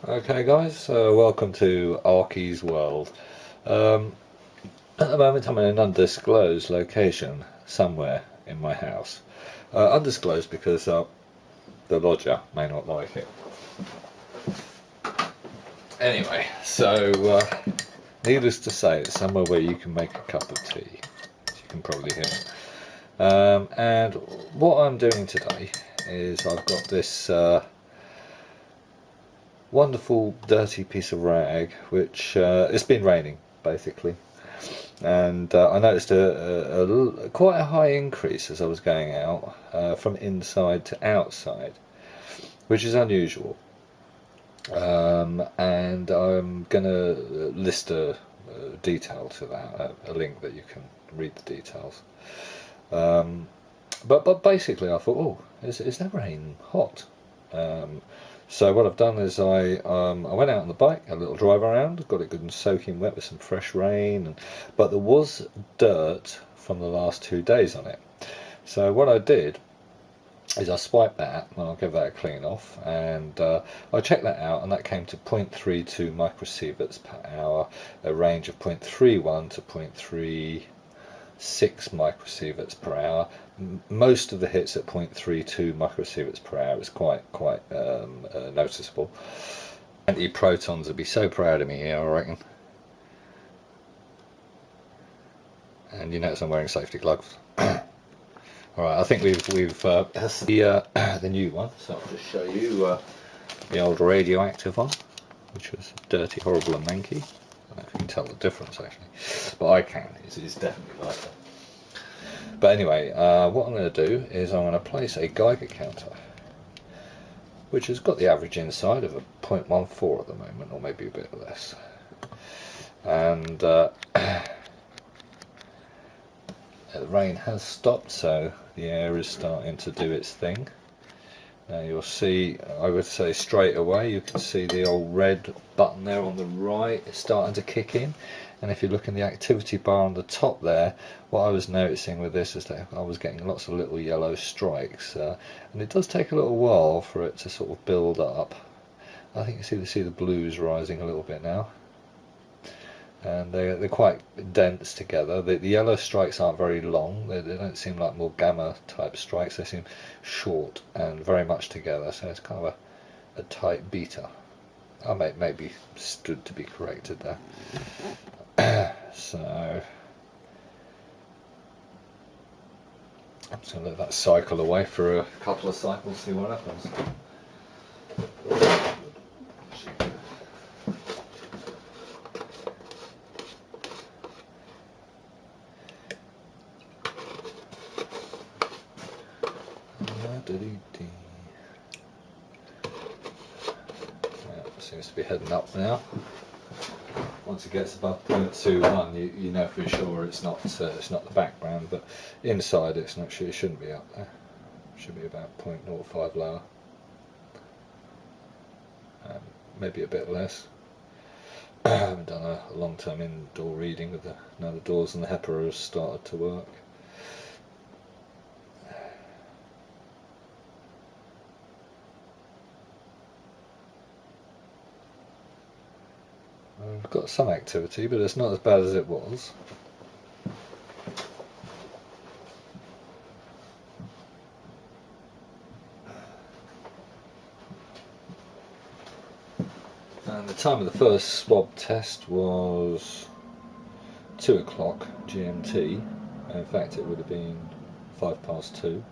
Okay guys, welcome to Arky's World. At the moment I'm in an undisclosed location somewhere in my house. Undisclosed because the lodger may not like it. Anyway, so needless to say, it's somewhere where you can make a cup of tea, as you can probably hear. And what I'm doing today is I've got this wonderful dirty piece of rag, which it's been raining basically, and I noticed quite a high increase as I was going out from inside to outside, which is unusual. And I'm going to list a detail to that, a link that you can read the details. But basically I thought, oh, is that rain hot? So what I've done is I went out on the bike, a little drive around, got it good and soaking wet with some fresh rain, but there was dirt from the last 2 days on it. So what I did is I swiped that, and I'll give that a clean off, and I checked that out, and that came to 0.32 microsieverts per hour, a range of 0.31 to 0.36 microsieverts per hour. Most of the hits at 0.32 microsieverts per hour is quite noticeable. Antiprotons would be so proud of me here, I reckon. And you notice I'm wearing safety gloves. Alright, I think we've that's the new one, so I'll just show you the old radioactive one, which was dirty, horrible and manky. I don't know if you can tell the difference actually, but I can. It's definitely lighter. But anyway, what I'm going to do is I'm going to place a Geiger counter, which has got the average inside of a 0.14 at the moment, or maybe a bit less. And the rain has stopped, so the air is starting to do its thing. Now you'll see, I would say straight away, you can see the old red button there on the right is starting to kick in. And if you look in the activity bar on the top there, what I was noticing with this is that I was getting lots of little yellow strikes, and it does take a little while for it to sort of build up. I think you see the blues rising a little bit now, and they're quite dense together. The yellow strikes aren't very long, they don't seem like more gamma type strikes, they seem short and very much together, so it's kind of a tight beta. I may be stood to be corrected there. So I'm just going to let that cycle away for a couple of cycles, see what happens. Seems to be heading up now. Once it gets above 0.21, you know for sure it's not the background, but inside it shouldn't be up there. It should be about 0.05 lower, maybe a bit less. I haven't done a long-term indoor reading with now the doors and the HEPA have started to work. We've got some activity, but it's not as bad as it was. And the time of the first swab test was 2 o'clock GMT. In fact, it would have been 2:05.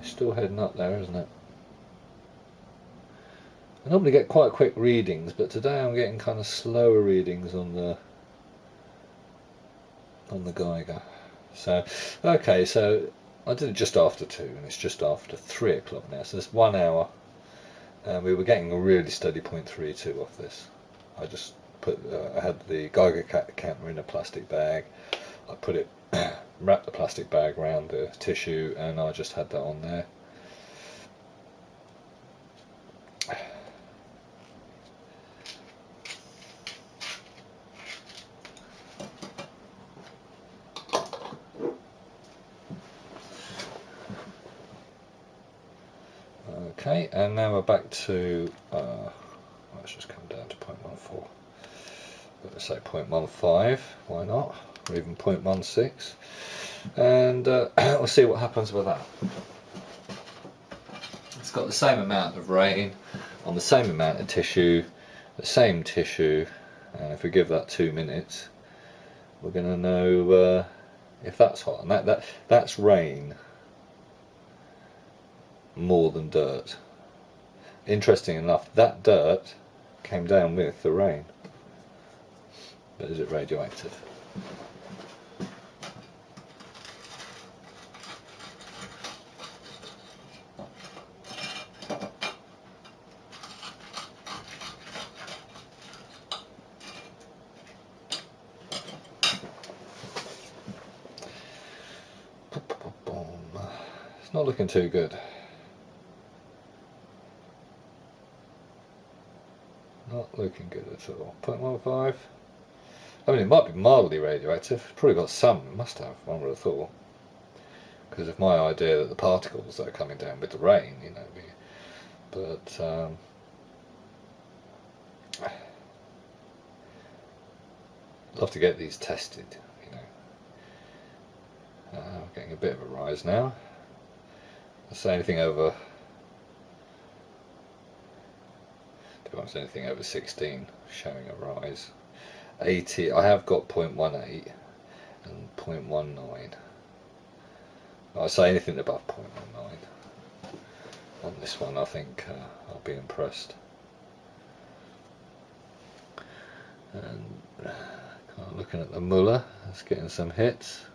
Still heading up there, isn't it? I normally get quite quick readings, but today I'm getting kind of slower readings on the Geiger. So, okay, so I did it just after 2, and it's just after 3 o'clock now, so it's 1 hour, and we were getting a really steady 0.32 off this. I just I had the Geiger counter in a plastic bag. I put it, wrapped the plastic bag around the tissue, and I just had that on there. Okay, and now we're back to, let's just come down to 0.14. Let's say 0.15, why not? Or even 0.16. And we'll see what happens with that. It's got the same amount of rain on the same amount of tissue, the same tissue, and if we give that 2 minutes, we're going to know if that's hot. And that's rain more than dirt. Interesting enough, that dirt came down with the rain. But is it radioactive? It's not looking too good. Not looking good at all. 0.15. I mean, it might be mildly radioactive. It's probably got some. It must have, one would have thought. Because of my idea that the particles that are coming down with the rain, you know. But I'd love to get these tested, you know. I'm getting a bit of a rise now. I'll say anything over. Don't want anything over 16 showing a rise. 80, I have got 0.18 and 0.19. I'll say anything above 0.19 on this one. I think I'll be impressed. And looking at the Muller, it's getting some hits.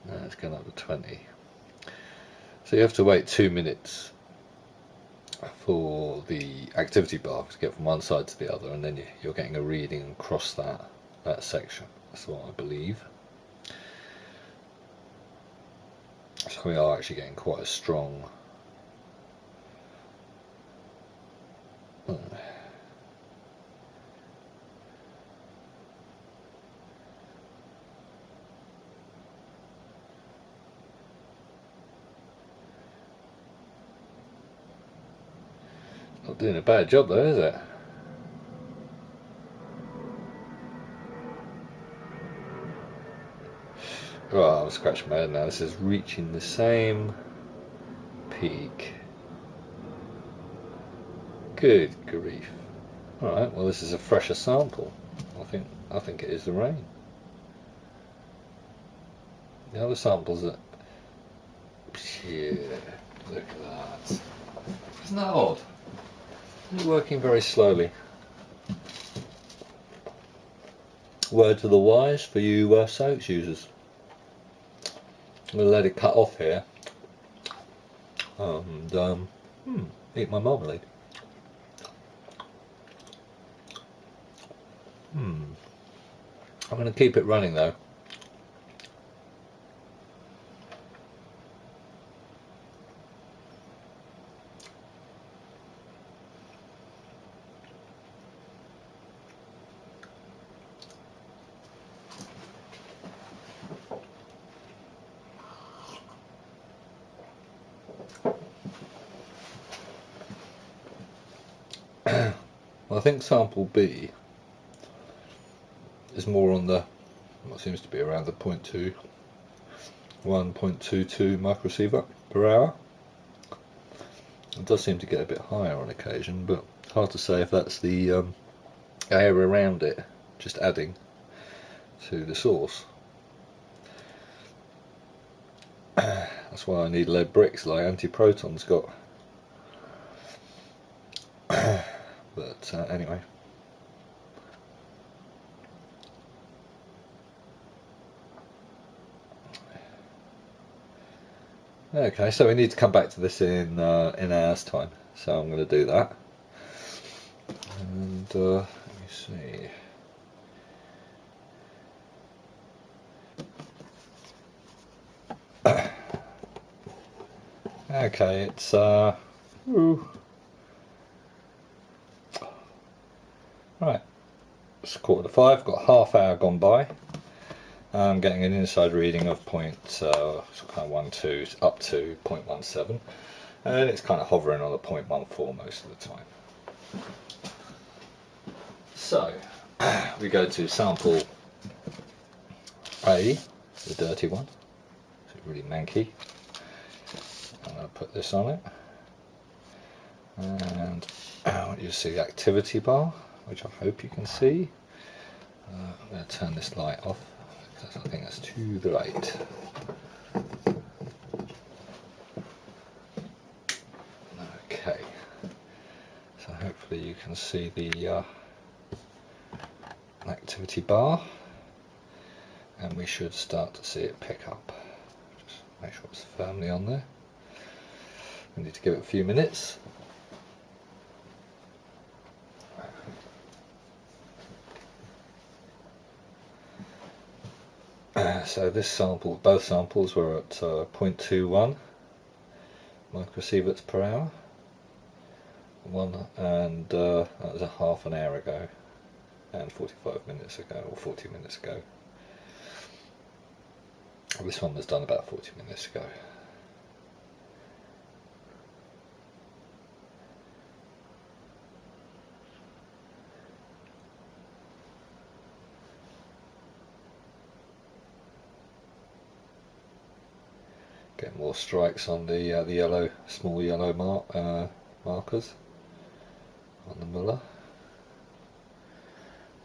Now it's going up to 20. So you have to wait 2 minutes for the activity bar to get from one side to the other, and then you're getting a reading across that section. That's what I believe. So we are actually getting quite a strong not doing a bad job though, is it? Oh, I'm scratching my head now. This is reaching the same peak. Good grief. Alright, well this is a fresher sample. I think it is the rain. The other samples are... Yeah, look at that. Isn't that odd? It's working very slowly. Word to the wise for you soaps users. I'm going to let it cut off here and eat my marmalade. I'm going to keep it running though. Well, I think sample B is more on the, what seems to be around the 0.21, 0.22 microsievert per hour. It does seem to get a bit higher on occasion, but hard to say if that's the air around it just adding to the source. That's why I need lead bricks like antiprotons got. But anyway. Okay, so we need to come back to this in an hour's time. So I'm going to do that. And let me see. Okay, it's right. It's 4:45. Got a half hour gone by. I'm getting an inside reading of 0.12 up to 0.17, and it's kind of hovering on a 0.14 most of the time. So we go to sample A, the dirty one. It's really manky. I'm going to put this on it, and you see the activity bar, which I hope you can see. I'm going to turn this light off because I think that's too bright. Okay, so hopefully you can see the activity bar, and we should start to see it pick up. Just make sure it's firmly on there. We need to give it a few minutes. So this sample, both samples were at 0.21 microsieverts per hour. And that was a half an hour ago, and 45 minutes ago, or 40 minutes ago. This one was done about 40 minutes ago. Get more strikes on the yellow, small yellow markers on the Muller,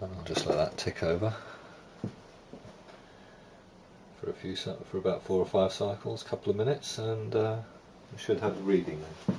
and I'll just let that tick over for about 4 or 5 cycles, a couple of minutes, and we should have a reading then.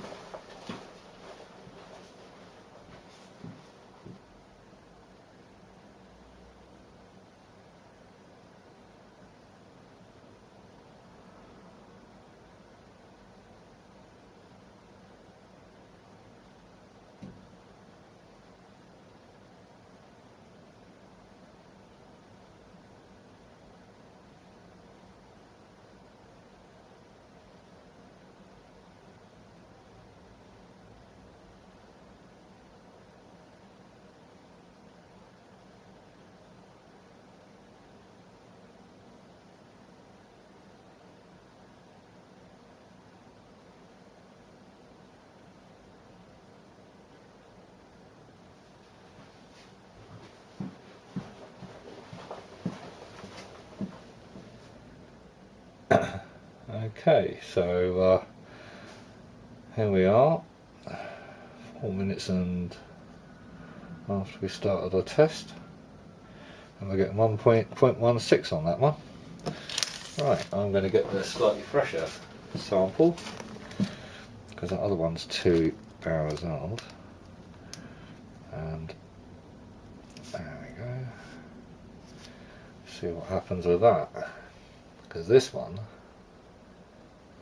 Okay, so here we are, 4 minutes and after we started our test, and we're getting 1.16 on that one. Right, I'm going to get the slightly fresher sample because that other one's 2 hours old, and there we go. See what happens with that, because this one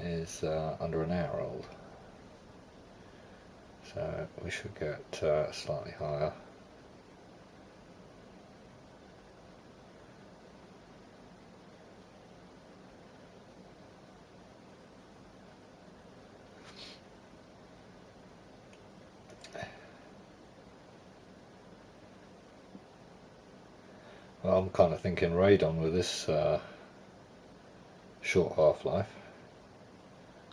is under an hour old, so we should get slightly higher. Well, I'm kind of thinking radon with this short half-life.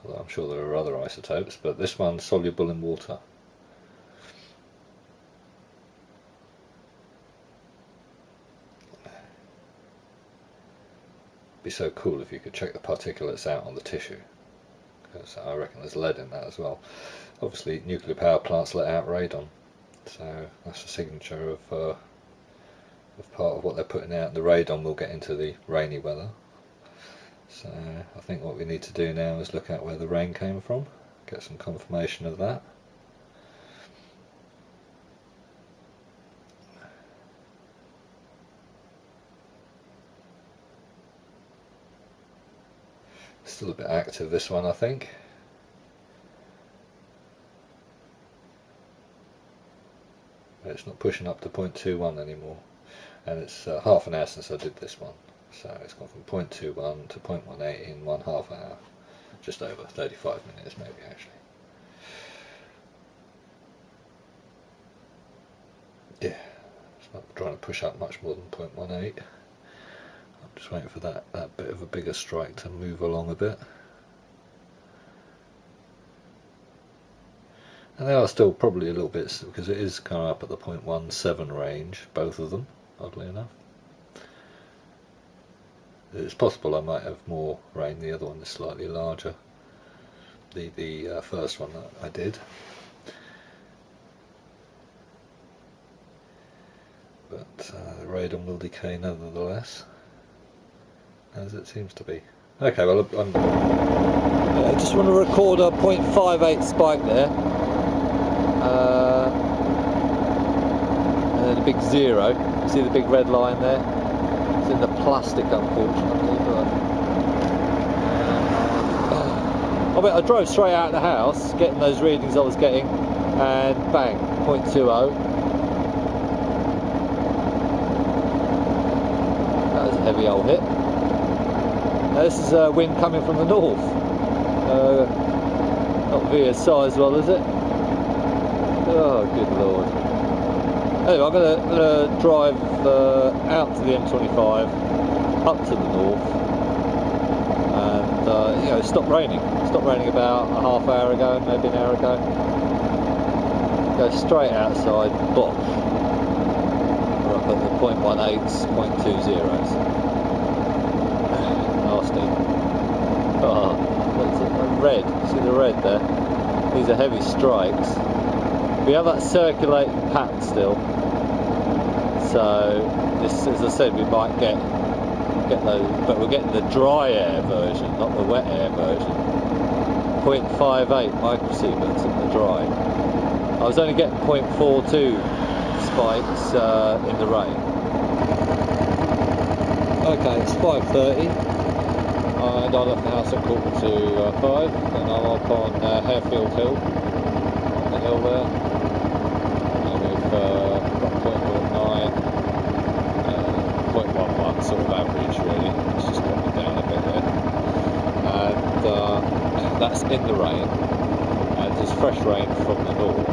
Although I'm sure there are other isotopes, but this one's soluble in water. It'd be so cool if you could check the particulates out on the tissue, because I reckon there's lead in that as well. Obviously nuclear power plants let out radon, so that's the signature of part of what they're putting out. The radon will get into the rainy weather. So I think what we need to do now is look at where the rain came from, get some confirmation of that. Still a bit active, this one, I think. But it's not pushing up to 0.21 anymore, and it's half an hour since I did this one. So it's gone from 0.21 to 0.18 in 1/2 hour, just over 35 minutes maybe actually. Yeah, it's not trying to push up much more than 0.18. I'm just waiting for that bit of a bigger strike to move along a bit. And they are still probably a little bit, because it is kind of up at the 0.17 range, both of them, oddly enough. It's possible I might have more rain. The other one is slightly larger. The first one that I did. But the radon will decay nevertheless, as it seems to be. Okay, well I just want to record a 0.58 spike there, and then a big 0. You see the big red line there? It's in the plastic, unfortunately. But I drove straight out of the house, getting those readings I was getting, and bang, 0.20. That was a heavy old hit. Now this is wind coming from the north. Not VSI as well, is it? Oh, good lord. Anyway, I'm going to drive out to the M25, up to the north, and you know, it stopped raining. It stopped raining about a half hour ago, maybe an hour ago. Go straight outside, bosh. We're up at the 0.18s, 0.20s. Nasty. Oh, that's a red. See the red there? These are heavy strikes. We have that circulating pattern still. So this, as I said, we might get those, but we're getting the dry air version, not the wet air version. 0.58 microsieverts in the dry. I was only getting 0.42 spikes in the rain. Okay, it's 5:30, and I left the house at 4:45, and I'm up on Harefield Hill, on the hill there. And we've got 0.09, 0.11 sort of average really. It's just dropping down a bit there, and that's in the rain. And there's fresh rain from the north,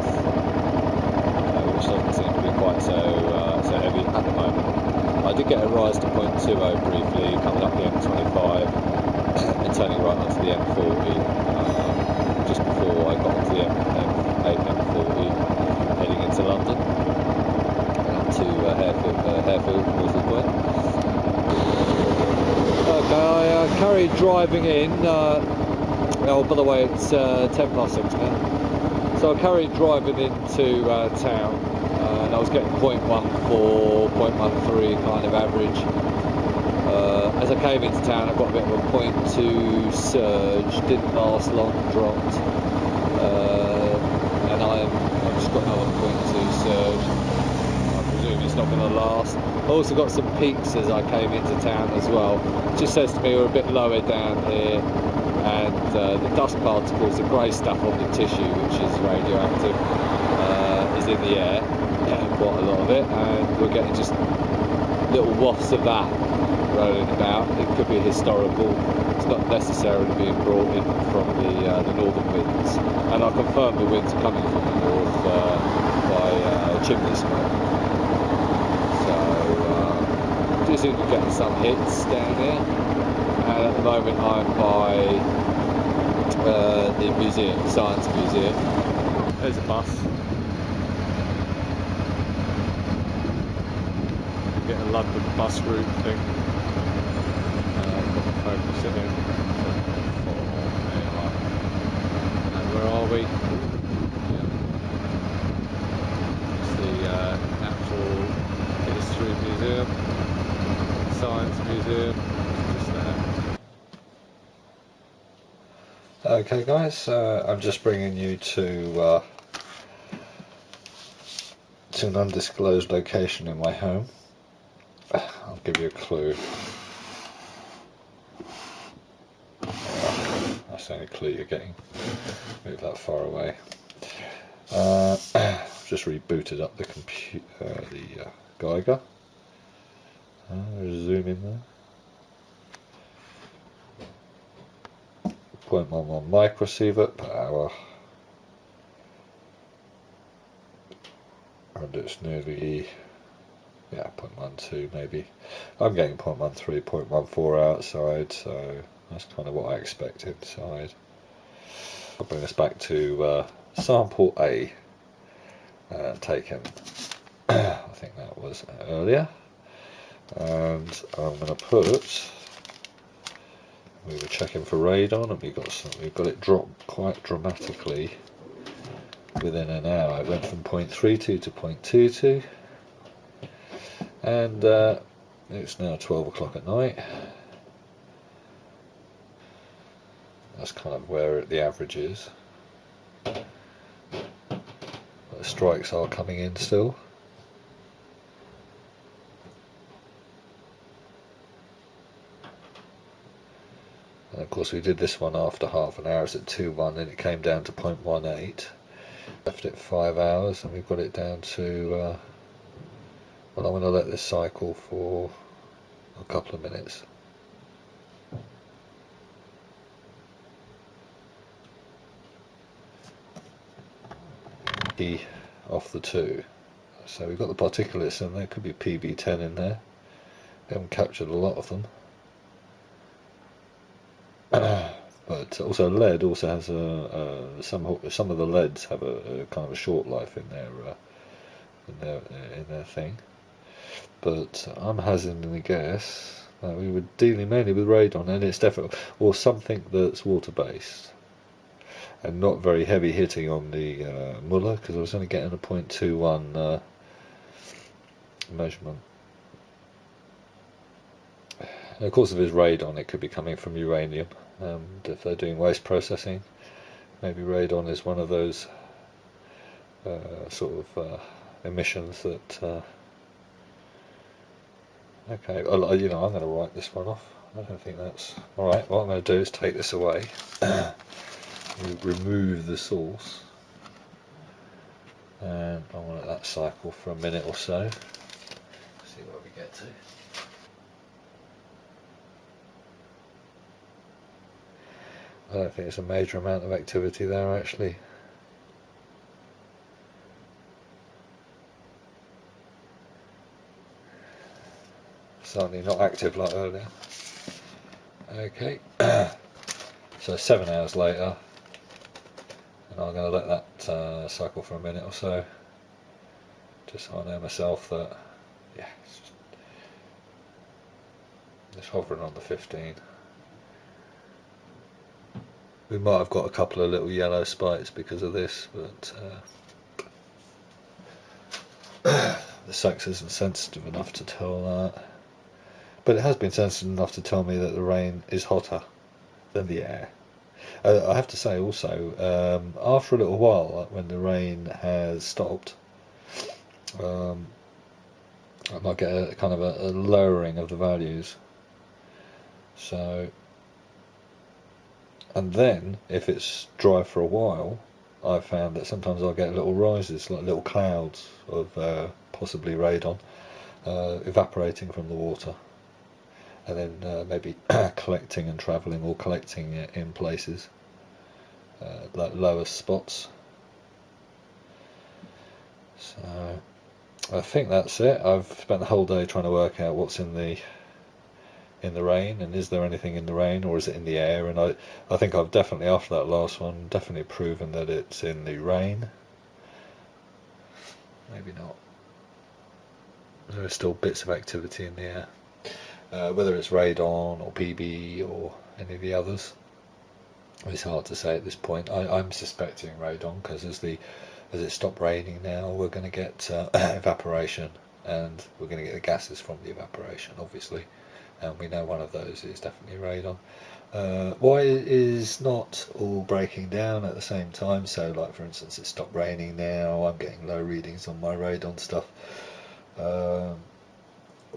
which doesn't seem to be quite so heavy at the moment. I did get a rise to 0.20 briefly, coming up the M25 and turning right onto the M40 just before I got onto the M40 heading into London and to Harefield, Northwood Way. Okay, I carried driving in. Oh, by the way, it's 6:10 now. So I carried driving into town, and I was getting 0.14, 0.13 kind of average. As I came into town, I got a bit of a 0.2 surge, didn't last long, dropped, and I've just got another 0.2 surge. I presume it's not going to last. I also got some peaks as I came into town as well. It just says to me we're a bit lower down here. And the dust particles, the grey stuff on the tissue, which is radioactive, is in the air, quite a lot of it, and we're getting just little wafts of that rolling about. It could be historical. It's not necessarily being brought in from the northern winds, and I confirm the winds are coming from the north by chimney smoke. So just seem to be getting some hits down here. And at the moment I'm by the museum, Science Museum. There's a bus. Get a London bus route thing. Got the focus in it. And where are we? It's the Natural History Museum, Science Museum. Okay guys, I'm just bringing you to an undisclosed location in my home. I'll give you a clue. That's the only clue you're getting. Move that far away. Just rebooted up the computer, the Geiger. Zoom in there. 0.11 microsievert per hour, and it's nearly, 0.12 maybe. I'm getting 0.13, 0.14 outside, so that's kind of what I expect inside. I'll bring us back to sample A taken, I think that was earlier, and I'm going to put, we were checking for radon and we've got it dropped quite dramatically within an hour. It went from 0.32 to 0.22, and it's now 12 o'clock at night. That's kind of where the average is. But the strikes are coming in still. And of course we did this one after half an hour, it's at 2.1, and it came down to 0.18. Left it 5 hours and we've got it down to, well, I'm going to let this cycle for a couple of minutes. Off the 2. So we've got the particulates in there, could be PB10 in there. We haven't captured a lot of them. But also lead also has some of the leads have a kind of a short life in their thing. But I'm hazarding the guess that we were dealing mainly with radon, and it's definitely, or something that's water based. And not very heavy hitting on the Muller, because I was only getting a 0.21 measurement. And of course, if it's radon, it could be coming from uranium. And if they're doing waste processing, maybe radon is one of those sort of emissions that. Okay, well, you know, I'm going to write this one off. I don't think that's all right. What I'm going to do is take this away. Remove the source, and I want to let that cycle for a minute or so. See where we get to. I don't think it's a major amount of activity there actually. Certainly not active like earlier. Okay, so 7 hours later. And I'm going to let that cycle for a minute or so, just so I know myself that, yeah, it's just hovering on the 15. We might have got a couple of little yellow spikes because of this, but the SAX isn't sensitive enough to tell that. But it has been sensitive enough to tell me that the rain is hotter than the air. I have to say also, after a little while, when the rain has stopped, I might get a kind of a lowering of the values. So, and then if it's dry for a while, I've found that sometimes I'll get little rises, like little clouds of possibly radon evaporating from the water. And then maybe collecting and travelling, or collecting it in places like lower spots. So I think that's it. I've spent the whole day trying to work out what's in the rain, and is there anything in the rain, or is it in the air? And I think I've definitely, after that last one, definitely proven that it's in the rain. Maybe not. There are still bits of activity in the air. Whether it's radon or PB or any of the others, it's hard to say at this point. I'm suspecting radon, because as it stopped raining now, we're going to get evaporation, and we're going to get the gases from the evaporation, obviously, and we know one of those is definitely radon. Why it is not all breaking down at the same time? So, like for instance, it stopped raining now, I'm getting low readings on my radon stuff.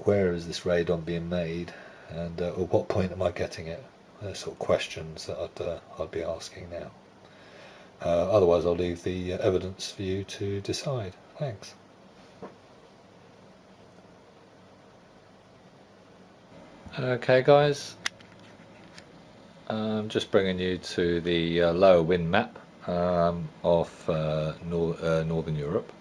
Where is this radon being made, and at what point am I getting it? Those sort of questions that I'd be asking now. Otherwise, I'll leave the evidence for you to decide. Thanks. Okay, guys. I'm just bringing you to the lower wind map of Northern Europe.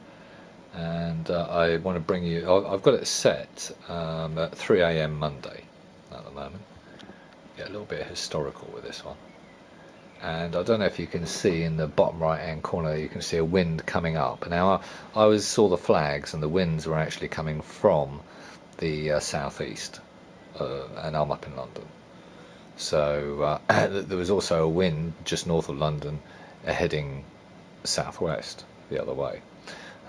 And I want to bring you, I've got it set at 3 AM Monday at the moment. Get a little bit historical with this one. and I don't know if you can see in the bottom right hand corner, you can see a wind coming up. Now I always saw the flags, and the winds were actually coming from the southeast, and I'm up in London, so there was also a wind just north of London heading southwest the other way.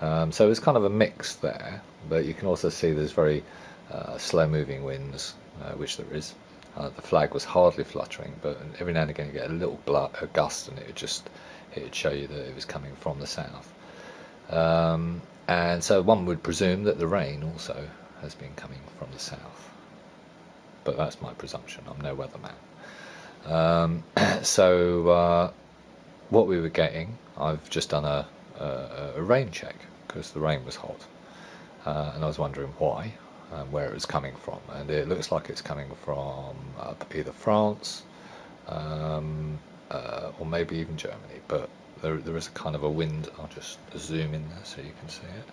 So it's kind of a mix there, but you can also see there's very slow moving winds, which there is. The flag was hardly fluttering, but every now and again you get a little gust, and it would show you that it was coming from the south. And so one would presume that the rain also has been coming from the south, but that's my presumption. I'm no weatherman. So what we were getting, I've just done a rain check because the rain was hot, and I was wondering why. Where it was coming from, and it looks like it's coming from either France or maybe even Germany, but there is a kind of a wind. I'll just zoom in there so you can see it.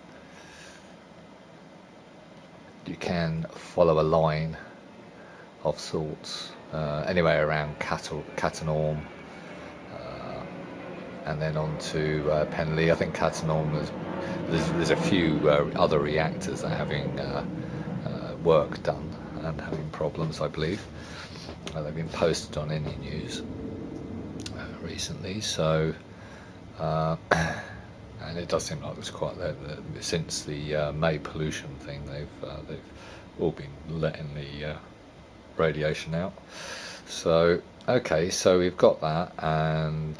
You can follow a line of sorts anywhere around Cattenom, and then on to Penley. I think Cattenom, there's a few other reactors that are having work done and having problems, I believe. They've been posted on any news recently, so and it does seem like it's quite since the May pollution thing, they've all been letting the radiation out. So okay, so we've got that, and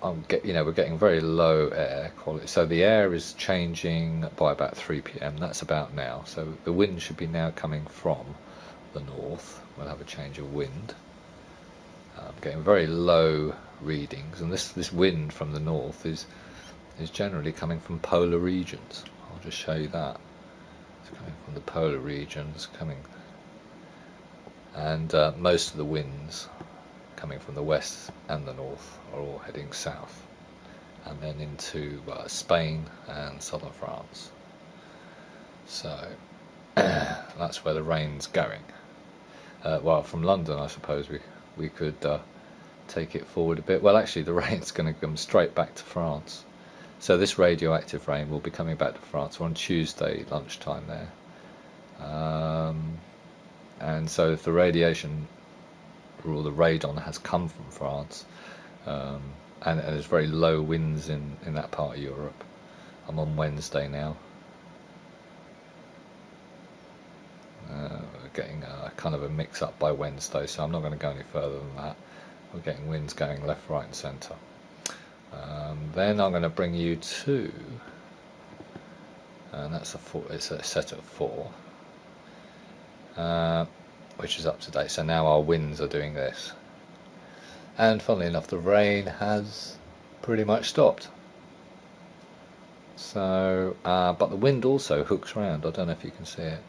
we're getting very low air quality, so the air is changing by about 3 p.m. That's about now. So the wind should be now coming from the north. We'll have a change of wind. Getting very low readings, and this wind from the north is generally coming from polar regions. I'll just show you that. It's coming from the polar regions, and most of the winds coming from the west and the north are all heading south, and then into Spain and southern France. So that's where the rain's going. Well, from London, I suppose we could take it forward a bit. Well, actually, the rain's going to come straight back to France. So this radioactive rain will be coming back to France on Tuesday lunchtime there. And so if the radiation or the radon has come from France, and there's very low winds in that part of Europe. I'm on Wednesday now. We're getting kind of a mix up by Wednesday, so I'm not going to go any further than that. We're getting winds going left, right and centre. Then I'm going to bring you to, and that's it's a set of 4, which is up to date. So now our winds are doing this, and funnily enough, the rain has pretty much stopped. So but the wind also hooks round. I don't know if you can see it,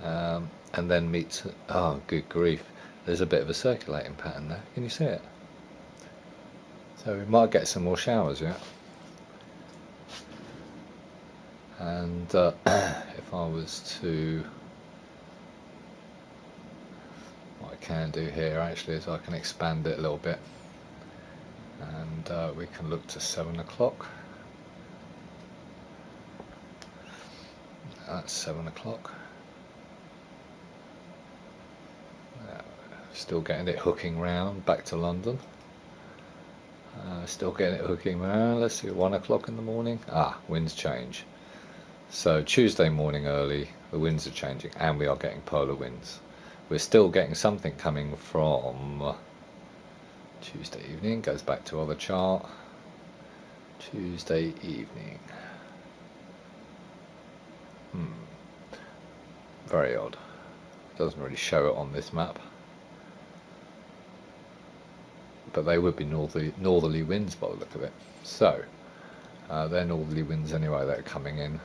and then meets, oh good grief, there's a bit of a circulating pattern there. Can you see it? So we might get some more showers, yeah. And if I was to, what I can do here actually is I can expand it a little bit, and we can look to 7 o'clock. That's 7 o'clock. Still getting it hooking round back to London. Still getting it hooking round. Let's see, 1 o'clock in the morning. Winds change. So Tuesday morning early, the winds are changing, and we are getting polar winds. We're still getting something coming from Tuesday evening. Goes back to other chart. Tuesday evening. Very odd. Doesn't really show it on this map. But they would be northerly winds by the look of it. So they're northerly winds anyway that are coming in,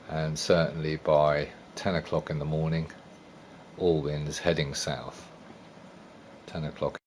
and certainly by 10 o'clock in the morning, all winds heading south. 10 o'clock